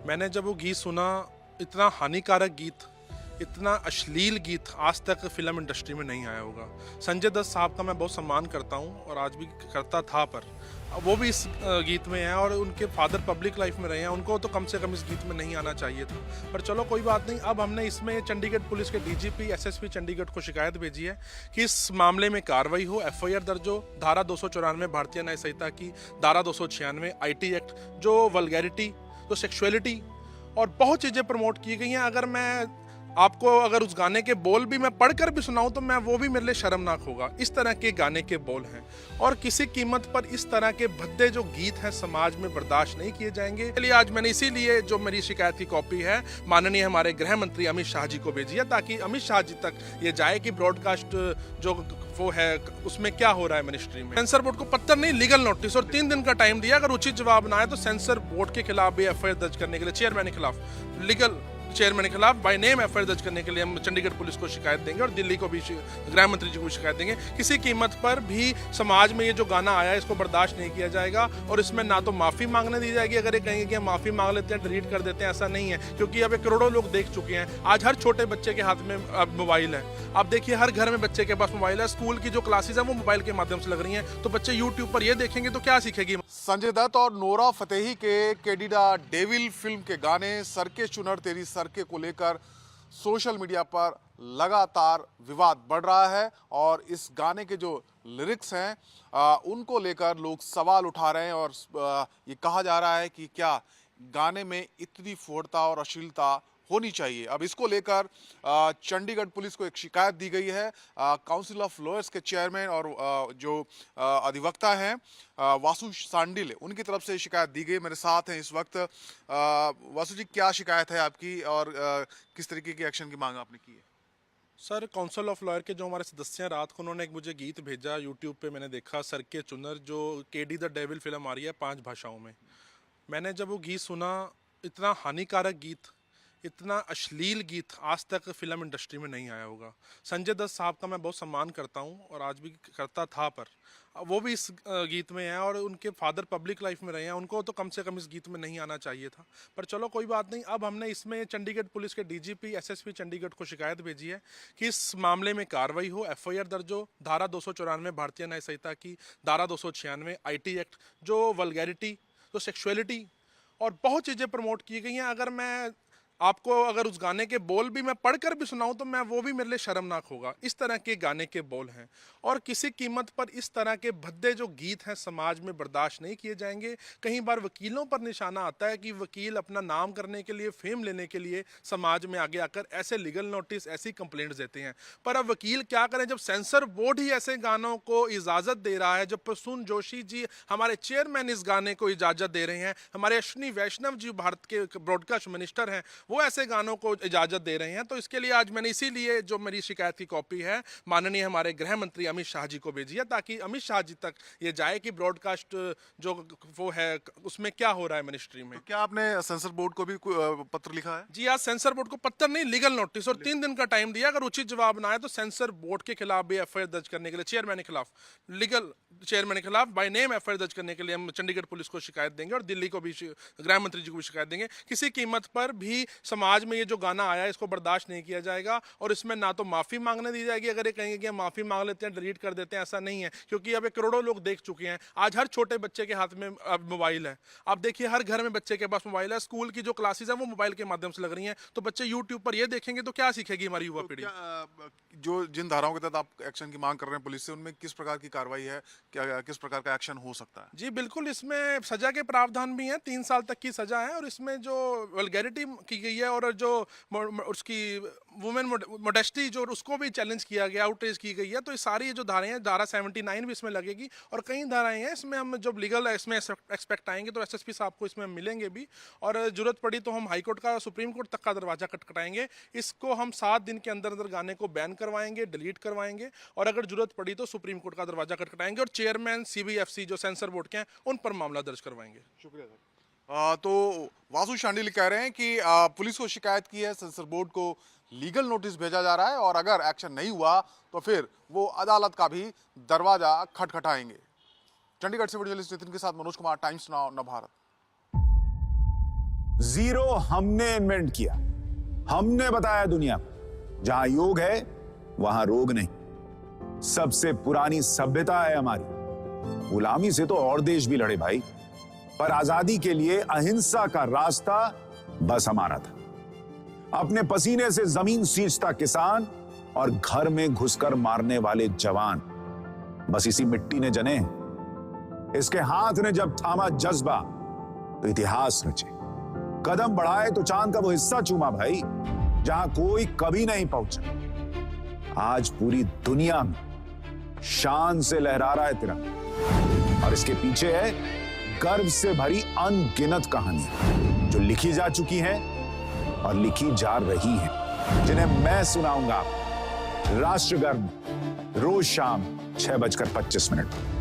मैंने जब वो गीत सुना, इतना हानिकारक गीत, इतना अश्लील गीत आज तक फिल्म इंडस्ट्री में नहीं आया होगा। संजय दत्त साहब का मैं बहुत सम्मान करता हूँ और आज भी करता था, पर वो भी इस गीत में हैं और उनके फादर पब्लिक लाइफ में रहे हैं, उनको तो कम से कम इस गीत में नहीं आना चाहिए था। पर चलो कोई बात नहीं। अब हमने इसमें चंडीगढ़ पुलिस के डीजीपी एसएसपी चंडीगढ़ को शिकायत भेजी है कि इस मामले में कार्रवाई हो, एफआईआर दर्ज हो। धारा 294 भारतीय न्याय संहिता की, धारा 296 आईटी एक्ट, जो वल्गैरिटी, जो सेक्सुअलिटी और बहुत चीज़ें प्रमोट की गई हैं। अगर उस गाने के बोल भी मैं पढ़कर भी सुनाऊं तो मैं वो भी मेरे लिए शर्मनाक होगा। इस तरह के गाने के बोल हैं और किसी कीमत पर इस तरह के भद्दे जो गीत हैं समाज में बर्दाश्त नहीं किए जाएंगे। इसलिए आज मैंने इसीलिए जो मेरी शिकायत की कॉपी है माननीय हमारे गृह मंत्री अमित शाह जी को भेजी है, ताकि अमित शाह जी तक ये जाए कि ब्रॉडकास्ट जो वो है उसमें क्या हो रहा है मिनिस्ट्री में। सेंसर बोर्ड को पत्र नहीं, लीगल नोटिस और 3 दिन का टाइम दिया। अगर उचित जवाब ना आए तो सेंसर बोर्ड के खिलाफ भी एफआईआर दर्ज करने के लिए, चेयरमैन के खिलाफ, लीगल चेयरमैन के खिलाफ बाय नेम एफआईआर दर्ज करने के लिए हम चंडीगढ़ पुलिस को शिकायत देंगे और दिल्ली को भी, गृह मंत्री जी को भी शिकायत देंगे। किसी कीमत पर भी समाज में ये जो गाना आया है इसको बर्दाश्त नहीं किया जाएगा और इसमें ना तो माफ़ी मांगने दी जाएगी। अगर ये कहेंगे कि हम माफ़ी मांग लेते हैं, डिलीट कर देते हैं, ऐसा नहीं है, क्योंकि अब करोड़ों लोग देख चुके हैं। आज हर छोटे बच्चे के हाथ में अब मोबाइल है। आप देखिए हर घर में बच्चे के पास मोबाइल है। स्कूल की जो क्लासेज है वो मोबाइल के माध्यम से लग रही हैं, तो बच्चे यूट्यूब पर ये देखेंगे तो क्या सीखेगी। संजय दत्त और नोरा फतेही के कैडिडा डेविल फिल्म के गाने सर के चुनर तेरी सर के को लेकर सोशल मीडिया पर लगातार विवाद बढ़ रहा है और इस गाने के जो लिरिक्स हैं उनको लेकर लोग सवाल उठा रहे हैं और ये कहा जा रहा है कि क्या गाने में इतनी फोड़ता और अश्लीलता होनी चाहिए। अब इसको लेकर चंडीगढ़ पुलिस को एक शिकायत दी गई है। काउंसिल ऑफ लॉयर्स के चेयरमैन और जो अधिवक्ता हैं वासु सांडिल, उनकी तरफ से शिकायत दी गई। मेरे साथ हैं इस वक्त। वासु जी, क्या शिकायत है आपकी और किस तरीके की एक्शन की मांग आपने की है? सर, काउंसिल ऑफ लॉयर के जो हमारे सदस्य हैं, रात को उन्होंने एक मुझे गीत भेजा यूट्यूब पे, मैंने देखा सर के चुनर, जो केडी द डेविल फिल्म आ रही है 5 भाषाओं में। मैंने जब वो गीत सुना, इतना हानिकारक गीत, इतना अश्लील गीत आज तक फिल्म इंडस्ट्री में नहीं आया होगा। संजय दत्त साहब का मैं बहुत सम्मान करता हूँ और आज भी करता था, पर वो भी इस गीत में हैं और उनके फादर पब्लिक लाइफ में रहे हैं, उनको तो कम से कम इस गीत में नहीं आना चाहिए था। पर चलो कोई बात नहीं। अब हमने इसमें चंडीगढ़ पुलिस के डीजीपी एसएसपी चंडीगढ़ को शिकायत भेजी है कि इस मामले में कार्रवाई हो, एफआईआर दर्ज हो। धारा 294 भारतीय न्याय संहिता की, धारा 296 आईटी एक्ट, जो वल्गैरिटी, जो सेक्सुअलिटी और बहुत चीज़ें प्रमोट की गई हैं। अगर उस गाने के बोल भी मैं पढ़कर भी सुनाऊं तो मैं वो भी मेरे लिए शर्मनाक होगा। इस तरह के गाने के बोल हैं और किसी कीमत पर इस तरह के भद्दे जो गीत हैं समाज में बर्दाश्त नहीं किए जाएंगे। कई बार वकीलों पर निशाना आता है कि वकील अपना नाम करने के लिए, फेम लेने के लिए समाज में आगे आकर ऐसे लीगल नोटिस, ऐसी कंप्लेंट्स देते हैं। पर अब वकील क्या करें जब सेंसर बोर्ड ही ऐसे गानों को इजाज़त दे रहा है, जब प्रसून जोशी जी हमारे चेयरमैन इस गाने को इजाज़त दे रहे हैं, हमारे अश्विनी वैष्णव जी भारत के ब्रॉडकास्ट मिनिस्टर हैं, वो ऐसे गानों को इजाजत दे रहे हैं। तो इसके लिए आज मैंने इसीलिए जो मेरी शिकायत की कॉपी है माननीय हमारे गृह मंत्री अमित शाह जी को भेजी है, ताकि अमित शाह जी तक ये जाए कि ब्रॉडकास्ट जो वो है उसमें क्या हो रहा है मिनिस्ट्री में। तो क्या आपने सेंसर बोर्ड को भी पत्र लिखा है? जी, आज सेंसर बोर्ड को पत्र नहीं, लीगल नोटिस और 3 दिन का टाइम दिया। अगर उचित जवाब ना आए तो सेंसर बोर्ड के खिलाफ भी एफआईआर दर्ज करने के लिए, चेयरमैन के खिलाफ, लीगल चेयरमैन के खिलाफ बाय नेम एफआईआर दर्ज करने के लिए हम चंडीगढ़ पुलिस को शिकायत देंगे और दिल्ली को भी, गृह मंत्री जी को भी शिकायत देंगे। किसी कीमत पर भी समाज में ये जो गाना आया है इसको बर्दाश्त नहीं किया जाएगा और इसमें ना तो माफ़ी मांगने दी जाएगी। अगर ये कहेंगे कि हम माफ़ी मांग लेते हैं, डिलीट कर देते हैं, ऐसा नहीं है, क्योंकि अब करोड़ों लोग देख चुके हैं। आज हर छोटे बच्चे के हाथ में अब मोबाइल है। आप देखिए हर घर में बच्चे के पास मोबाइल है। स्कूल की जो क्लासेज है वो मोबाइल के माध्यम से लग रही हैं, तो बच्चे यूट्यूब पर ये देखेंगे तो क्या सीखेगी हमारी युवा पीढ़ी। जो जिन धाराओं के तहत आप एक्शन की मांग कर रहे हैं पुलिस से, उनमें किस प्रकार की कार्रवाई है, क्या किस प्रकार का एक्शन हो सकता है? जी बिल्कुल, इसमें सजा के प्रावधान भी हैं, 3 साल तक की सजा है और इसमें जो वल्गैरिटी की गई है और जो उसकी वुमेन मोडेस्टी जो उसको भी चैलेंज किया गया, आउटरीच की गई है, तो ये सारी जो धाराएं हैं, धारा 79 भी इसमें लगेगी और कई धाराएं हैं इसमें। हम जब लीगल इसमें एक्सपेक्ट आएंगे तो एसएसपी साहब को इसमें मिलेंगे भी और जरूरत पड़ी तो हम हाईकोर्ट का, सुप्रीम कोर्ट तक का दरवाजा खटखटाएंगे। इसको हम 7 दिन के अंदर अंदर गाने को बैन करवाएंगे, डिलीट करवाएंगे और अगर जरूरत पड़ी तो सुप्रीम कोर्ट का दरवाजा खटखटाएंगे और चेयरमैन सीबीएफसी जो सेंसर बोर्ड के हैं उन पर मामला दर्ज करवाएंगे। शुक्रिया सर। तो वासु शांडिल कह रहे हैं कि पुलिस को शिकायत की है, सेंसर बोर्ड को लीगल नोटिस भेजा जा रहा है और अगर एक्शन नहीं हुआ तो फिर वो अदालत का भी दरवाजा खटखटाएंगे। चंडीगढ़ से वीडियो जर्नलिस्ट नितिन के साथ मनोज कुमार, टाइम्स नाउ, नव भारत। जीरो हमने इन्वेंट किया, हमने बताया दुनिया को, जहां योग है वहां रोग नहीं। सबसे पुरानी सभ्यता है हमारी। गुलामी से तो और देश भी लड़े भाई, पर आजादी के लिए अहिंसा का रास्ता बस हमारा था। अपने पसीने से जमीन सींचता किसान और घर में घुसकर मारने वाले जवान, बस इसी मिट्टी ने जने हैं। इसके हाथ ने जब थामा जज्बा तो इतिहास रचे। कदम बढ़ाए तो चांद का वो हिस्सा चूमा भाई, जहां कोई कभी नहीं पहुंचा। आज पूरी दुनिया में शान से लहरा रहा है तिरंगा, और इसके पीछे है गर्व से भरी अनगिनत कहानियां जो लिखी जा चुकी हैं और लिखी जा रही हैं, जिन्हें मैं सुनाऊंगा राष्ट्रगान रोज शाम 6:25 पर।